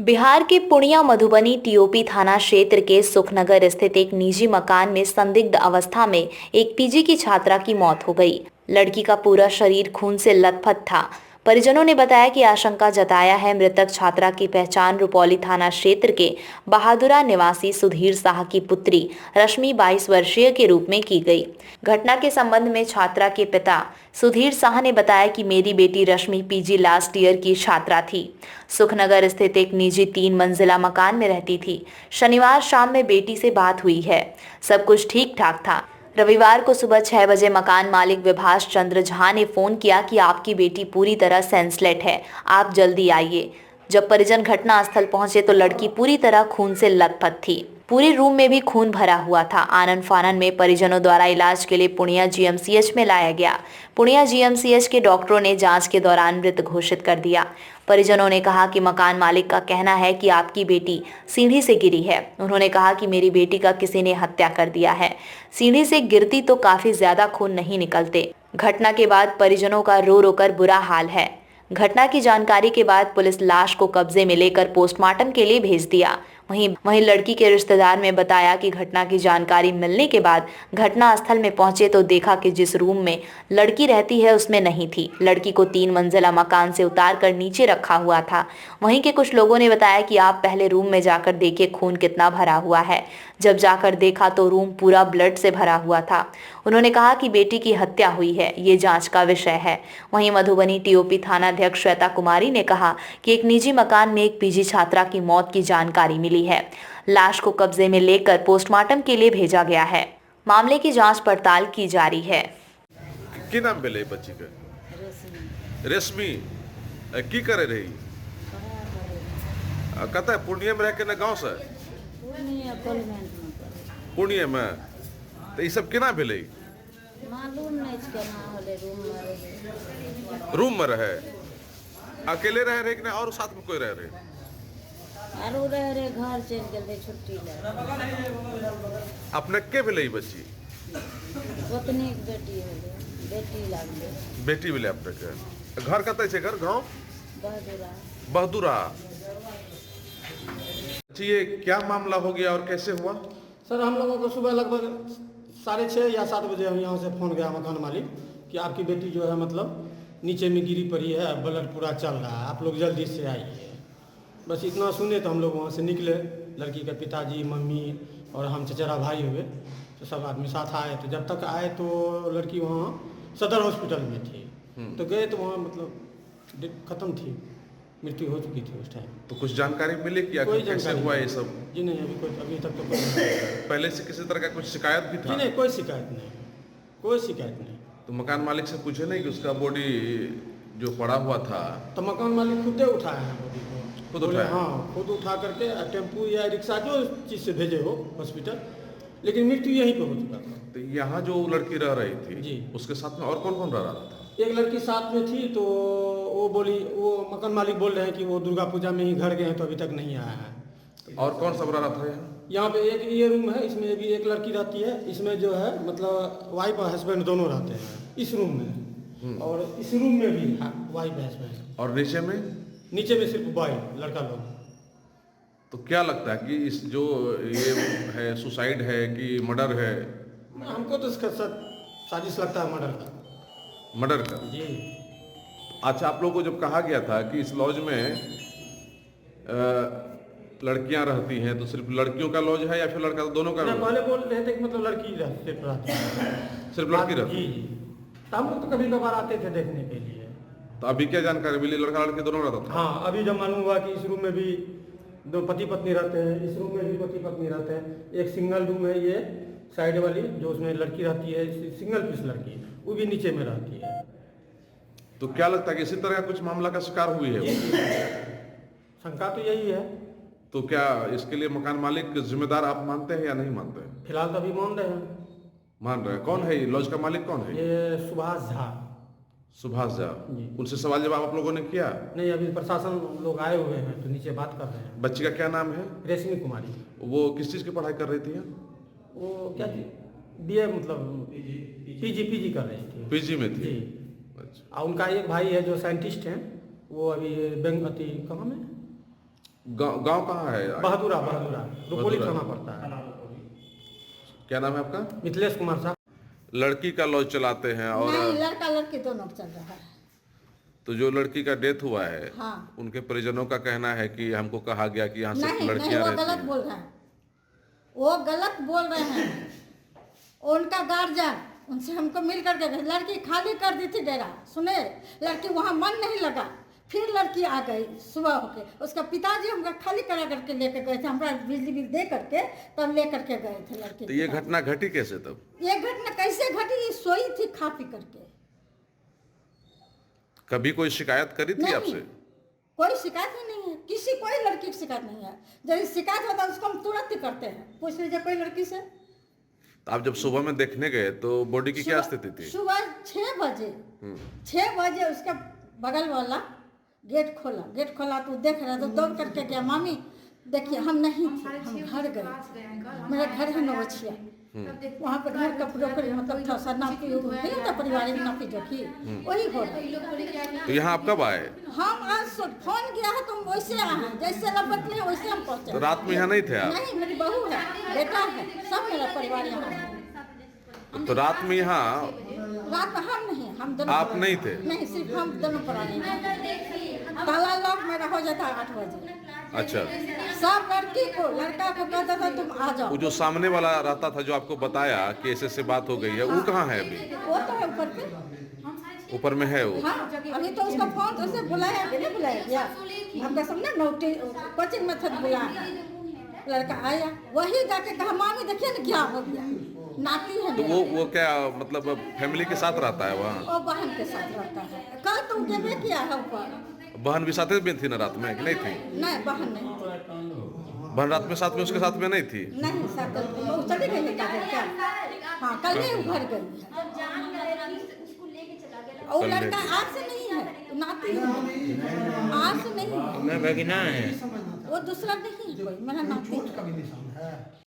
बिहार के पूर्णिया मधुबनी टीओपी थाना क्षेत्र के सुखनगर स्थित एक निजी मकान में संदिग्ध अवस्था में एक पीजी की छात्रा की मौत हो गई। लड़की का पूरा शरीर खून से लथपथ था। परिजनों ने बताया कि आशंका जताया है मृतक छात्रा की पहचान रुपौली थाना क्षेत्र के बहादुरा निवासी सुधीर शाह की पुत्री रश्मि 22 वर्षीय के रूप में की गई। घटना के संबंध में छात्रा के पिता सुधीर शाह ने बताया कि मेरी बेटी रश्मि पीजी लास्ट ईयर की छात्रा थी। सुखनगर स्थित एक निजी 3 मंजिला मकान में रहती थी। शनिवार शाम में बेटी से बात हुई है। सब कुछ ठीक ठाक था। रविवार को सुबह 6 बजे मकान मालिक विभास चंद्र झा ने फोन किया कि आपकी बेटी पूरी तरह सेंसलेट है, आप जल्दी आइए। जब परिजन घटनास्थल पहुंचे तो लड़की पूरी तरह खून से लथपथ थी। पूरे रूम में भी खून भरा हुआ था। आनन फानन में परिजनों द्वारा इलाज के लिए पूर्णिया जीएमसीएच में लाया गया। पूर्णिया जीएमसीएच के डॉक्टरों ने जांच के दौरान मृत घोषित कर दिया। परिजनों ने कहा कि मकान मालिक का कहना है कि आपकी बेटी सीढ़ी से गिरी है। उन्होंने कहा कि मेरी बेटी का किसी ने हत्या कर दिया है। सीढ़ी से गिरती तो काफी ज्यादा खून नहीं निकलते। घटना के बाद परिजनों का रो रो कर बुरा हाल है। घटना की जानकारी के बाद पुलिस लाश को कब्जे में लेकर पोस्टमार्टम के लिए भेज दिया। वहीं लड़की के रिश्तेदार ने बताया कि घटना की जानकारी मिलने के बाद घटना स्थल में पहुंचे तो देखा कि जिस रूम में लड़की रहती है उसमें नहीं थी। लड़की को 3 मंजिला मकान से उतार कर नीचे रखा हुआ था। वहीं के कुछ लोगों ने बताया कि आप पहले रूम में जाकर देखिए खून कितना भरा हुआ है। जब जाकर देखा तो रूम पूरा ब्लड से भरा हुआ था। उन्होंने कहा कि बेटी की हत्या हुई है, ये जांच का विषय है। वहीं मधुबनी टीओपी थाना अध्यक्ष श्वेता कुमारी ने कहा कि एक निजी मकान में एक पीजी छात्रा की मौत की जानकारी मिली है। लाश को कब्जे में लेकर पोस्टमार्टम के लिए भेजा गया है। मामले की जांच पड़ताल की जारी है। की नाम भेले बच्ची के? रेशमी। की करे रही? कत पूर्णिया में रह के ना गाँव से? पूर्णिया में। तो ये सब केना भेले? मालूम नहीं केना होले। रूम में रहे? अकेले रहे कि ना और साथ में कोई रह रहे? आरो रहे घर चल गए छुट्टी ले। अपने के भेले बच्ची? गोतनी के बेटी होले, बेटी लागले। बेटी भेले अपने के। घर कतै छे? घर गांव बहादुरा। बहादुरा। ये क्या मामला हो गया और कैसे हुआ? सर हम लोगों को सुबह लगभग 6:30 या 7 बजे हम यहाँ से फ़ोन गया मकान मालिक कि आपकी बेटी जो है मतलब नीचे में गिरी पड़ी है, ब्लड पूरा चल रहा है, आप लोग जल्दी से आइए। बस इतना सुने तो हम लोग वहाँ से निकले। लड़की के पिताजी, मम्मी और हम चचेरा भाई हुए तो सब आदमी साथ आए। तो जब तक आए तो लड़की वहाँ सदर हॉस्पिटल में थी। तो गए तो वहाँ मतलब ख़त्म थी, मृत्यु हो चुकी थी उस टाइम। तो कुछ जानकारी मिली कि आखिर कैसे हुआ ये सब? जी नहीं, अभी तक तो कोई पहले से किसी तरह का कुछ शिकायत भी था? जी नहीं, कोई शिकायत नहीं, कोई शिकायत नहीं। तो मकान मालिक से पूछे नहीं कि उसका बॉडी जो पड़ा हुआ था? तो मकान मालिक खुद उठाया है बॉडी को। खुद उठाया? हाँ, खुद उठा करके टेम्पू या रिक्शा जो चीज़ से भेजे हो हॉस्पिटल, लेकिन मृत्यु यहीं पे हो चुका था। तो यहाँ जो लड़की रह रही थी जी, उसके साथ में और कौन कौन रह रहा था? एक लड़की साथ में थी। तो वो मकान मालिक बोल रहे हैं कि वो दुर्गा पूजा में ही घर गए हैं तो अभी तक नहीं आया है। और कौन सब रह रहा था यहाँ? यहाँ पे एक ये रूम है, इसमें भी एक लड़की रहती है। इसमें जो है मतलब वाइफ और हस्बैंड दोनों रहते हैं इस रूम में, और इस रूम में भी वाइफ हस्बैंड। और नीचे में? नीचे में सिर्फ बॉय, लड़का लोग। तो क्या लगता है कि इस जो ये है सुसाइड है कि मर्डर है? हमको तो इसका साजिश लगता है मर्डर का। मर्डर का? जी। अच्छा, आप लोगों को जब कहा गया था कि इस लॉज में लड़कियां रहती हैं तो सिर्फ लड़कियों का लॉज है या फिर लड़का दोनों का? पहले बोल रहे थे कि मतलब लड़की रहती है। सिर्फ लड़की रहती? जी। तो हम लोग तो कभी कभार आते थे देखने के लिए। तो अभी क्या जानकारी मिली? लड़का लड़की दोनों रहता था? हाँ, अभी जब मालूम हुआ कि इस रूम में भी 2 पति पत्नी रहते हैं, इस रूम में भी पति पत्नी रहते हैं। एक सिंगल रूम है ये साइड वाली जो उसमें लड़की रहती है, सिंगल पीस लड़की, वो भी नीचे में रहती है। तो क्या लगता है कि इसी तरह कुछ मामला का शिकार हुई है? शंका तो यही है। तो क्या इसके लिए मकान मालिक जिम्मेदार आप मानते हैं या नहीं मानते हैं? फिलहाल तो अभी मान रहे हैं। मान रहे हैं। कौन है ये लॉज का मालिक? कौन है ये? सुभाष झा। सुभाष झा। जी। उनसे सवाल जवाब आप लोगों ने किया? नहीं, अभी प्रशासन लोग आए हुए हैं तो नीचे बात कर रहे हैं। बच्ची का क्या नाम है? रेशमी कुमारी। वो किस चीज़ की पढ़ाई कर रही थी? वो क्या थी? BA मतलब पीजी कर रही थी। पीजी में थी? जी। अच्छा। और उनका एक भाई है जो साइंटिस्ट हैं, वो अभी कहाँ में गांव कहाँ है? बहादुरा रुपोली बहादुरा। थाना पड़ता है। क्या नाम है आपका? मिथिलेश कुमार साहब। लड़की का लॉज चलाते हैं और नहीं, लड़का लड़की दोनों चल रहा है। तो जो लड़की का डेथ हुआ है, हाँ। उनके परिजनों का कहना है कि हमको कहा गया कि यहाँ सिर्फ नहीं नहीं, लड़कियां वो रहती गलत हैं। बोल रहे हैं, वो गलत बोल रहे हैं। उनका गार्जियन उनसे हमको मिल करके गए, लड़की खाली कर दी थी डेरा, सुने, लड़की वहाँ मन नहीं लगा, फिर लड़की आ गई सुबह होके। उसका पिताजी हमको खाली करा करके लेके गए थे, हमारा बिजली बिल दे करके तब ले करके गए थे लड़की। तो ये घटना घटी कैसे तब? ये घटना कैसे घटी? ये सोई थी खा पी करके। कभी कोई शिकायत करी थी नहीं, आपसे? कोई शिकायत ही नहीं है, किसी कोई लड़की की शिकायत नहीं है। जब शिकायत होता है उसको हम तुरंत ही करते हैं, पूछ लीजिए कोई लड़की से। तो आप जब सुबह में देखने गए तो बॉडी की क्या स्थिति थी? सुबह 6 बजे 6 बजे उसका बगल वाला गेट खोला तो देख रहा, तो दौड़ करके गया, मामी देखिए हम नहीं थे, हम घर गए थे, मेरा घर है नवछिया, वहाँ पर घर का ब्रोकर मतलब था सर, नापी नहीं होता पारिवारिक नापी जोखी, वही हो रहा। तो यहाँ आप कब आए? हम आज फोन किया है तो हम वैसे आए हैं, जैसे लपट लिए वैसे हम पहुँचे। तो रात में यहाँ नहीं थे आप? नहीं, मेरी बहू है, बेटा है, सब मेरा परिवार यहाँ है। तो रात में यहाँ रात में हम नहीं, हम दोनों आप नहीं थे? नहीं, सिर्फ हम दोनों प्राणी हैं। ताला लॉक मेरा हो जाता है 8 बजे। अच्छा, सब लड़की को लड़का को कहता था तुम आ जाओ। वो जो सामने वाला रहता था जो आपको बताया कि ऐसे से बात हो गई है, वो कहाँ है अभी? वो तो है ऊपर पे। ऊपर में है वो? हाँ, अभी तो उसका फोन तो उसे बुलाया कि नहीं बुलाया गया, हमका समझना नोटिस कोचिंग में था बुलाया, लड़का आया, वही जाके कहा मामी देखिए ना क्या हो गया, नाती है तो मेरा। वो क्या मतलब फैमिली के साथ रहता है वहाँ? वो बहन के साथ रहता है। कल तुम के किया है ऊपर। बहन भी साथ में थी ना रात में कि नहीं थी? नहीं, बहन नहीं थी। बहन रात में साथ में उसके साथ में नहीं थी? नहीं, साथ वो चली गई है क्या? हाँ, कल ही उभर गई है। और लड़का आज से नहीं है, नाती है, आज से नहीं है, मैं भगिना है। वो दूसरा नहीं है कोई, मेरा नाती है।